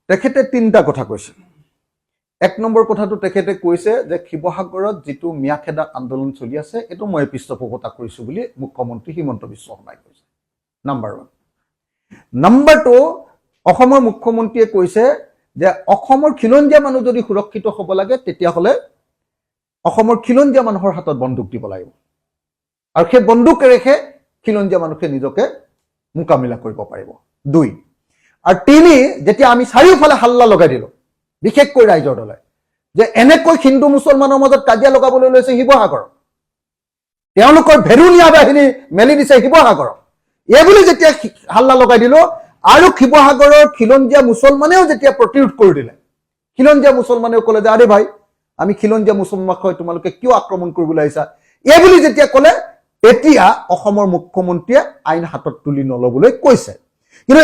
তেখেতে তিনিটা কথা কৈছে। এক নম্বৰ কথাটো তেখেতে কৈছে যে শিৱসাগৰত যিটো মিয়াখেদা আন্দোলন চলি আছে এইটো মই পৃষ্ঠপোষকতা কৰিছো বুলি মুখ্যমন্ত্ৰী হিমন্ত বিশ্ব শৰ্মাই কৈছে, নাম্বাৰ 1। নাম্বাৰ 2, অসমৰ মুখ্যমন্ত্ৰীয়ে কৈছে যে অসমৰ খিলঞ্জীয়া মানুহ যদি সুৰক্ষিত হ'ব লাগে তেতিয়াহ'লে অসমৰ খিলঞ্জীয়া মানুহৰ হাতত বন্দুক দিব লাগিব, আৰু সেই বন্দুকেৰেহে খিলঞ্জীয়া মানুহে নিজকে মোকাবিলা কৰিব পাৰিব। 2 আৰু 3, যেতিয়া আমি চাৰিওফালে হাল্লা লগাই দিলো বিশেষকৈ ৰাইজৰ দলে যে এনেকৈ হিন্দু মুছলমানৰ মাজত কাজিয়া লগাবলৈ লৈছে শিৱসাগৰ, তেওঁলোকৰ ভেৰুনীয়া বাহিনী মেলি দিছে শিৱসাগৰ, এইবুলি যেতিয়া হাল্লা লগাই দিলো আৰু শিৱসাগৰৰ খিলঞ্জীয়া মুছলমানেও যেতিয়া প্ৰতিৰোধ কৰি দিলে, খিলঞ্জীয়া মুছলমানেও ক'লে যে আৰে ভাই আমি খিলঞ্জীয়া মুছলমানক হয় তোমালোকে কিয় আক্ৰমণ কৰিবলৈ আহিছা, এইবুলি যেতিয়া ক'লে এতিয়া অসমৰ মুখ্যমন্ত্ৰীয়ে আইন হাতত তুলি নলবলৈ কৈছে। কিন্তু